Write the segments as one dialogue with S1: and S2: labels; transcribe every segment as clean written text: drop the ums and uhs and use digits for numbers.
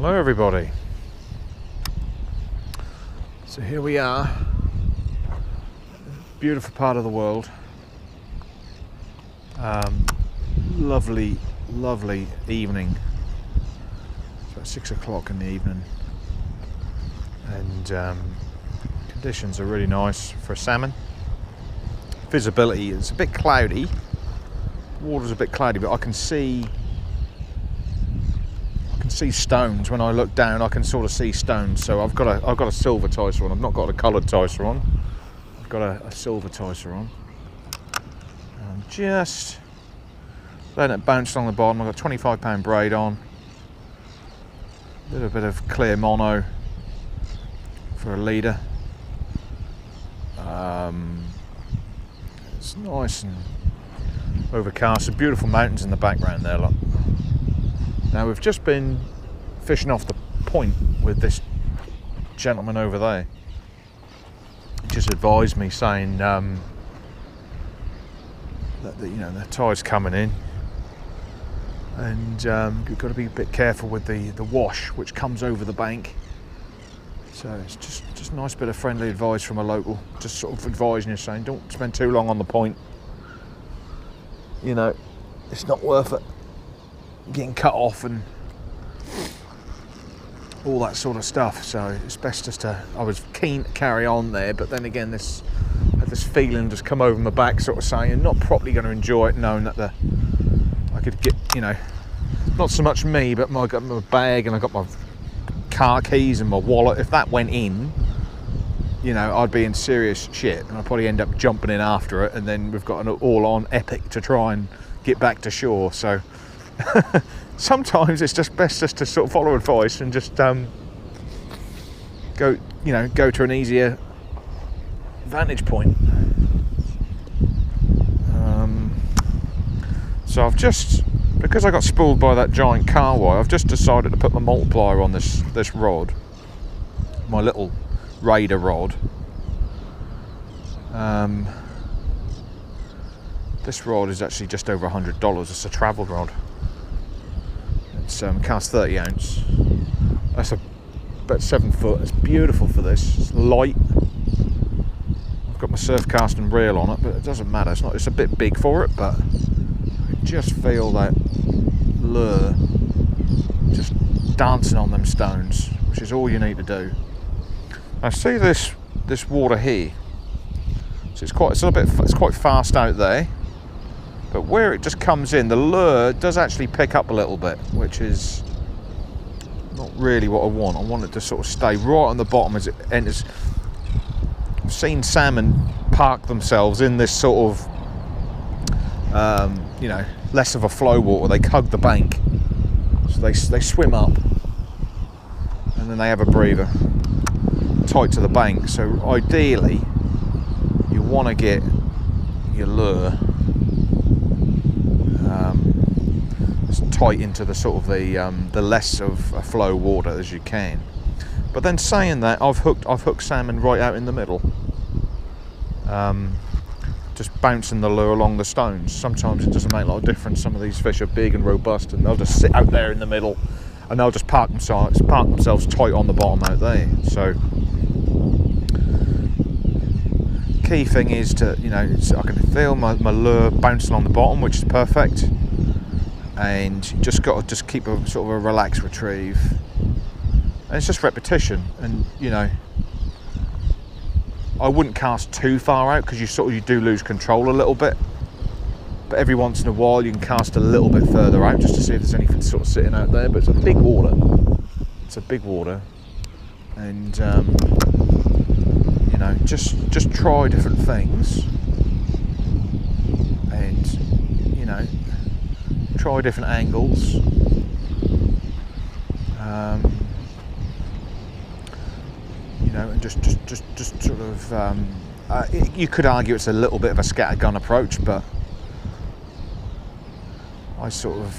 S1: Hello everybody. So here we are, beautiful part of the world. Lovely evening. It's about 6 o'clock in the evening, and conditions are really nice for salmon. Visibility is a bit cloudy. Water's a bit cloudy, but I can see stones. When I look down, I can sort of see stones. So I've got a silver ticer on. I've not got a coloured ticer on. I've got a silver ticer on. Just letting it bounce along the bottom. I've got a 25-pound braid on. A little bit of clear mono for a leader. It's nice and overcast. Some beautiful mountains in the background there, look. Now we've just been fishing off the point with this gentleman over there. He just advised me saying that the tide's coming in, and you've got to be a bit careful with the wash which comes over the bank. So it's just a nice bit of friendly advice from a local, just sort of advising you, saying don't spend too long on the point. You know, it's not worth it getting cut off and all that sort of stuff. So it's best just to, I was keen to carry on there, but then again I had this feeling just come over my back, sort of saying you're not properly going to enjoy it, knowing that I could get, not so much me, but I got my bag and I got my car keys and my wallet. If that went in, I'd be in serious shit, and I'd probably end up jumping in after it, and then we've got an all-on epic to try and get back to shore. So sometimes it's just best just to sort of follow advice and just go to an easier vantage point. So because I got spooled by that giant car wire, I've just decided to put my multiplier on this rod, my little Raider rod. This rod is actually just over $100. It's a travel rod. It's cast 30 ounce. That's about 7 foot. It's beautiful for this. It's light. I've got my surf casting reel on it, but it doesn't matter. It's a bit big for it, but I just feel that lure just dancing on them stones, which is all you need to do. I see this water here. So it's quite fast out there. But where it just comes in, the lure does actually pick up a little bit, which is not really what I want. I want it to sort of stay right on the bottom as it enters. I've seen salmon park themselves in this sort of, less of a flow water. They hug the bank. So they swim up, and then they have a breather tight to the bank. So ideally, you want to get your lure tight into the sort of the less of a flow water as you can. But then saying that, I've hooked salmon right out in the middle, just bouncing the lure along the stones. Sometimes it doesn't make a lot of difference. Some of these fish are big and robust, and they'll just sit out there in the middle, and they'll just park themselves tight on the bottom out there. So key thing is to, I can feel my lure bouncing on the bottom, which is perfect. And you just got to keep a sort of a relaxed retrieve, and it's just repetition. And I wouldn't cast too far out, because you do lose control a little bit, but every once in a while you can cast a little bit further out just to see if there's anything sort of sitting out there. But it's a big water, and just try different things, and try different angles. And just sort of, you could argue it's a little bit of a scattergun approach, but I sort of,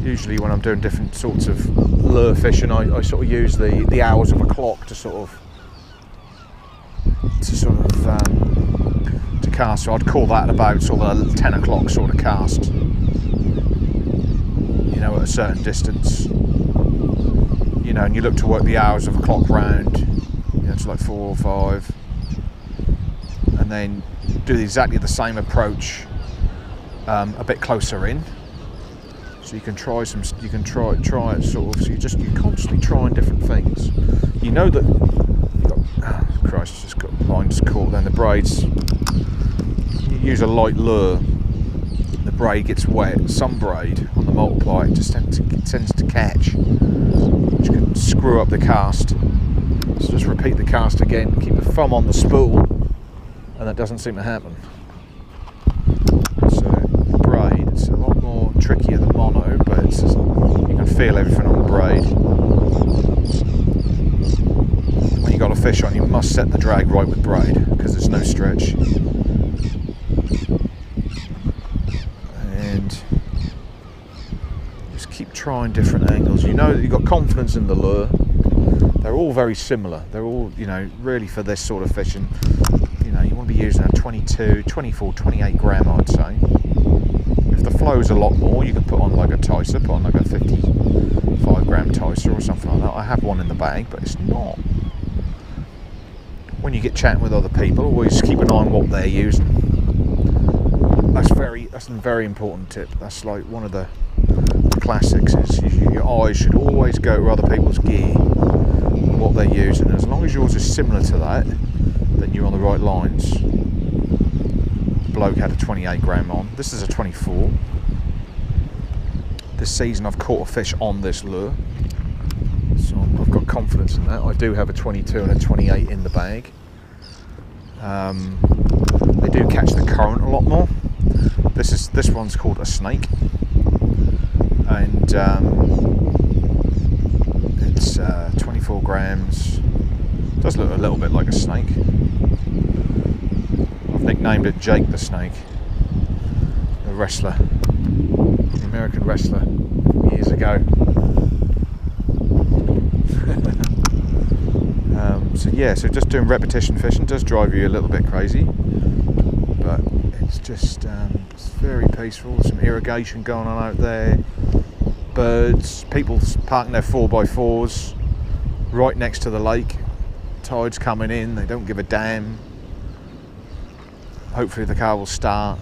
S1: usually when I'm doing different sorts of lure fishing, I sort of use the hours of a clock to sort of to cast. So I'd call that about sort of a 10 o'clock sort of cast. you know, at a certain distance, you know, and you look to work the hours of a clock round, you know, to like 4 or 5, and then do exactly the same approach a bit closer in. So you can try some, you can try it sort of, so you're constantly trying different things. You know that, oh Christ, just got lines caught then, the braids, you use a light lure, the braid gets wet, some braid on the multiplier, it just tends to catch, which can screw up the cast. So just repeat the cast again, keep the thumb on the spool, and that doesn't seem to happen. So the braid, it's a lot more trickier than mono, but it's just, you can feel everything on the braid. When you got a fish on, you must set the drag right with braid because there's no stretch. And just keep trying different angles. You know that you've got confidence in the lure. They're all very similar. They're all, you know, really for this sort of fishing, you know, you want to be using a 22, 24, 28 gram, I'd say. If the flow's a lot more, you can put on like a Ticer, put on like a 55 gram Ticer or something like that. I have one in the bag, but it's not. When you get chatting with other people, always keep an eye on what they're using. That's a very important tip. That's like one of the classics, is your eyes should always go to other people's gear, what they're using. As long as yours is similar to that, then you're on the right lines. The bloke had a 28 gram on. This is a 24. This season I've caught a fish on this lure, so I've got confidence in that. I do have a 22 and a 28 in the bag. They do catch the current a lot more. This one's called a snake, and it's 24 grams. Does look a little bit like a snake. I've nicknamed it Jake the Snake, the wrestler, the American wrestler years ago. So yeah, so just doing repetition fishing does drive you a little bit crazy, but it's just it's very peaceful. There's some irrigation going on out there, birds, people parking their 4x4s right next to the lake. Tide's coming in, they don't give a damn. Hopefully the car will start,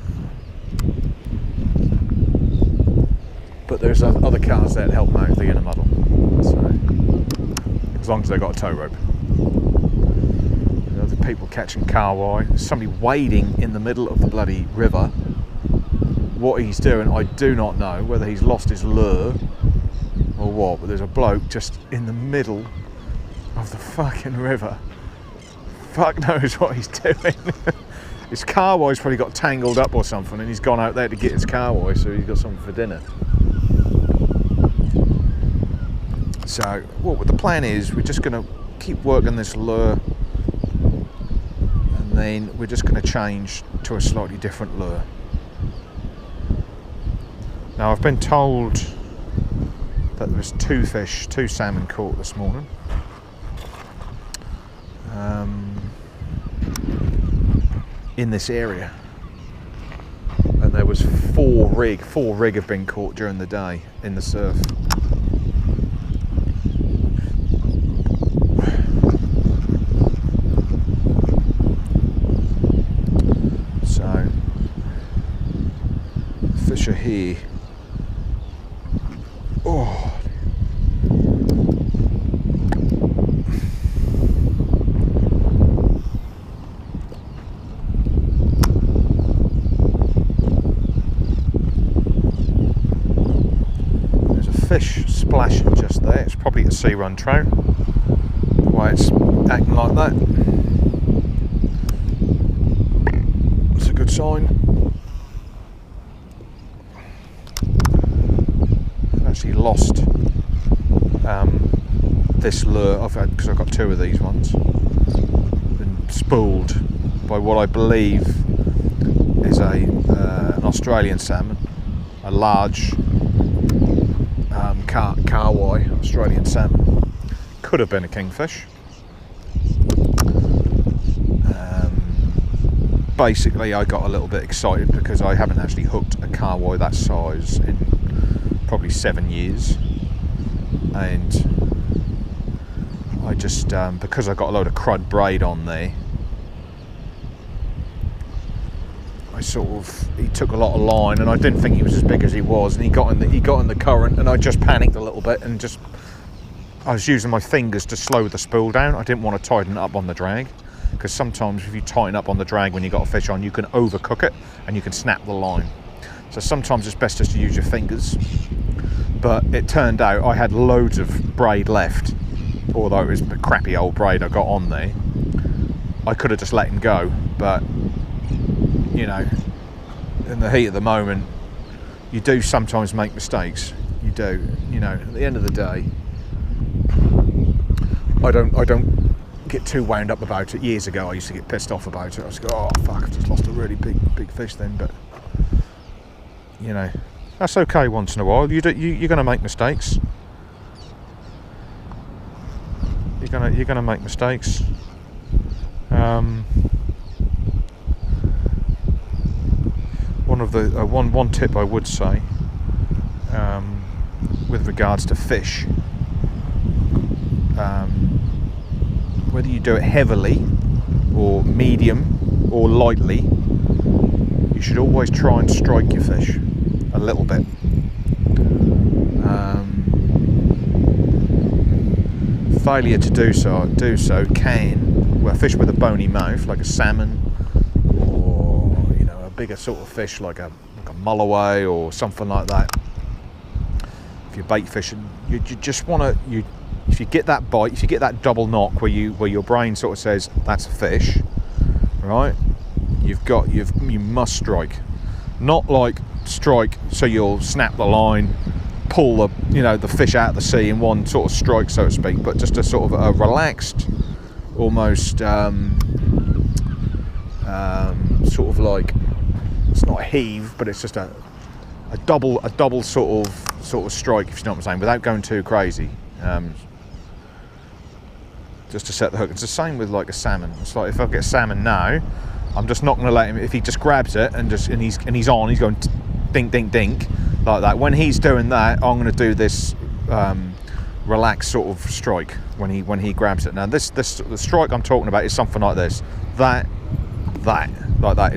S1: but there's other cars there to help them out if they get in a muddle, so as long as they've got a tow rope. There's other people catching carwai. There's somebody wading in the middle of the bloody river. What he's doing, I do not know, whether he's lost his lure or what, but there's a bloke just in the middle of the fucking river. Fuck knows what he's doing. His carwai's probably got tangled up or something, and he's gone out there to get his carwai, so he's got something for dinner. So what the plan is, we're just going to keep working this lure, and then we're just going to change to a slightly different lure. Now I've been told that there was two salmon caught this morning. In this area, and there was four rig have been caught during the day in the surf. So fish are here. Oh, fish splashing just there. It's probably a sea run trout, the way it's acting like that. It's a good sign. I've actually lost this lure because I've got two of these ones. Been spooled by what I believe is an Australian salmon, a large carwai Australian salmon. Could have been a kingfish. Basically I got a little bit excited because I haven't actually hooked a carwai that size in probably 7 years, and I just because I got a load of crud braid on there, he took a lot of line, and I didn't think he was as big as he was, and he got in the current, and I just panicked a little bit, and I was using my fingers to slow the spool down. I didn't want to tighten it up on the drag, because sometimes if you tighten up on the drag when you got a fish on, you can overcook it and you can snap the line. So sometimes it's best just to use your fingers. But it turned out I had loads of braid left, although it was the crappy old braid I got on there. I could have just let him go, but you know, in the heat of the moment, you do sometimes make mistakes. You do, you know. At the end of the day, I don't get too wound up about it. Years ago, I used to get pissed off about it. I was go, oh fuck, I've just lost a really big fish then. But you know, that's okay once in a while. You're going to make mistakes. You're gonna make mistakes. One tip I would say, with regards to fish, whether you do it heavily or medium or lightly, you should always try and strike your fish a little bit. Failure to do so can, well, a fish with a bony mouth like a salmon, or you know, a bigger sort of fish like a mulloway or something like that. If you're bait fishing, you just want to, if you get that bite, if you get that double knock where your brain sort of says that's a fish, right? You must strike, not like strike so you'll snap the line, pull the fish out of the sea in one sort of strike, so to speak, but just a sort of a relaxed, almost sort of like, it's not a heave, but it's just a double sort of strike, if you know what I'm saying, without going too crazy. Just to set the hook. It's the same with like a salmon. It's like if I get a salmon now, I'm just not going to let him. If he just grabs it and he's going dink dink dink like that. When he's doing that, I'm going to do this relaxed sort of strike when he grabs it. Now the strike I'm talking about is something like this. That like that.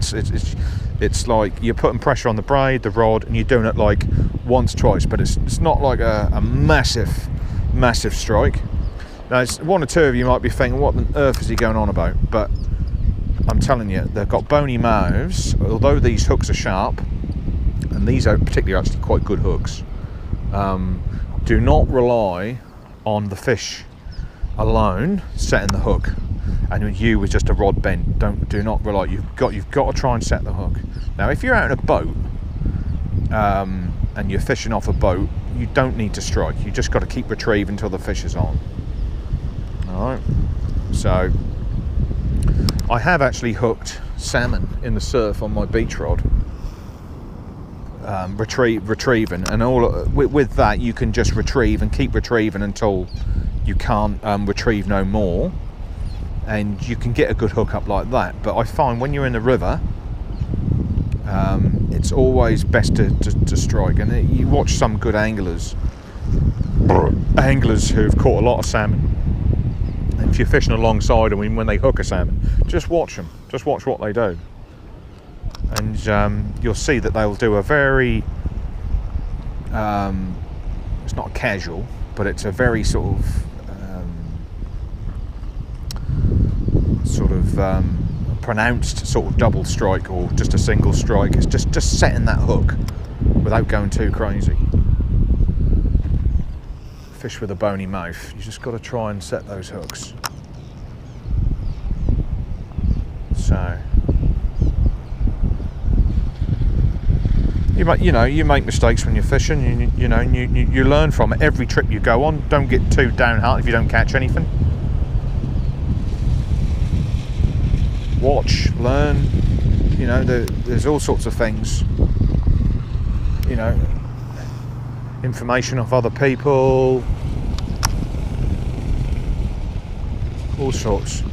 S1: It's like you're putting pressure on the braid, the rod, and you're doing it like once, twice, but it's not like a massive strike. Now, one or two of you might be thinking, what on earth is he going on about? But I'm telling you, they've got bony mouths. Although these hooks are sharp, and these are particularly actually quite good hooks, do not rely on the fish alone setting the hook, and you with just a rod bent. Do not rely. You've got to try and set the hook. Now, if you're out in a boat and you're fishing off a boat, you don't need to strike. You just got to keep retrieving until the fish is on. All right. So I have actually hooked salmon in the surf on my beach rod, retrieving, and all with that you can just retrieve and keep retrieving until you can't retrieve no more, and you can get a good hook up like that. But I find when you're in the river, it's always best to strike. And you watch some good anglers who've caught a lot of salmon, and if you're fishing alongside them when they hook a salmon, just watch them, just watch what they do, and you'll see that they'll do a very it's not a casual, but it's a very sort of pronounced sort of double strike, or just a single strike. It's just setting that hook without going too crazy. Fish with a bony mouth, you just got to try and set those hooks. So you make mistakes when you're fishing. You learn from it. Every trip you go on, don't get too downhearted if you don't catch anything. Watch, learn. There's all sorts of things. Information off other people, all sorts.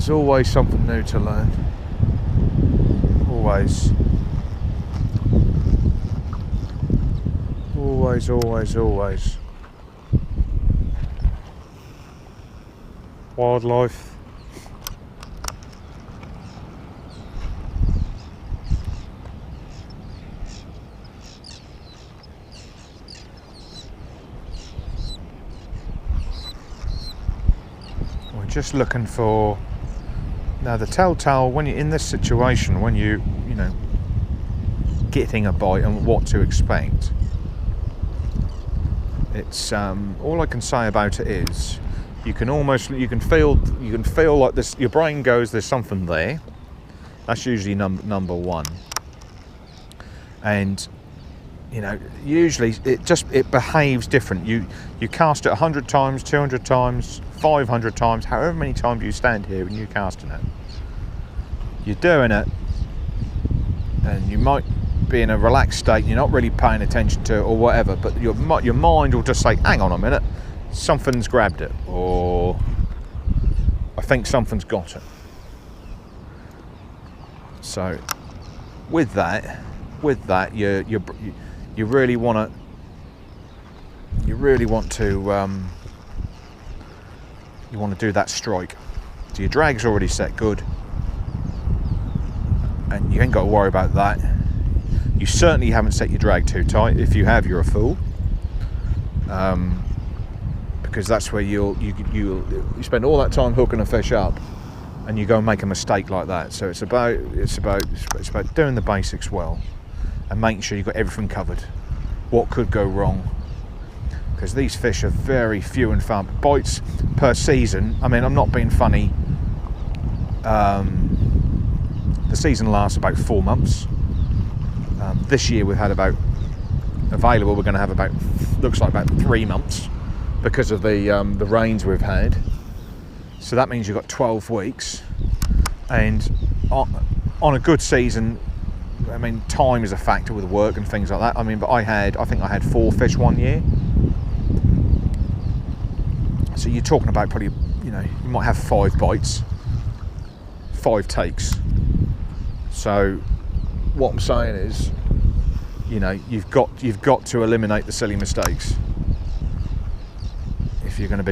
S1: There's always something new to learn. Always. Always, always, always. Wildlife. We're just looking for, now the telltale when you're in this situation, when you know, getting a bite and what to expect. It's all I can say about it is you can feel like this, your brain goes, there's something there. That's usually number one. And you know, usually it behaves different. You cast it 100 times, 200 times, 500 times, however many times you stand here and you're casting it. You're doing it, and you might be in a relaxed state, you're not really paying attention to it or whatever, but your mind will just say, hang on a minute, something's grabbed it, or I think something's got it. So with that you really want to do that strike. So your drag's already set good, and you ain't got to worry about that. You certainly haven't set your drag too tight. If you have, you're a fool, because that's where you spend all that time hooking a fish up, and you go and make a mistake like that. So it's about doing the basics well, and making sure you've got everything covered. What could go wrong? Because these fish are very few and far. Bites per season, I mean, I'm not being funny. The season lasts about 4 months. This year we've had about available. We're going to have about, looks like about 3 months because of the rains we've had. So that means you've got 12 weeks. And on a good season, I mean, time is a factor with work and things like that. I mean, but I think I had 4 fish one year. So you're talking about probably, you know, you might have 5 bites, 5 takes. So what I'm saying is, you know, you've got to eliminate the silly mistakes if you're going to be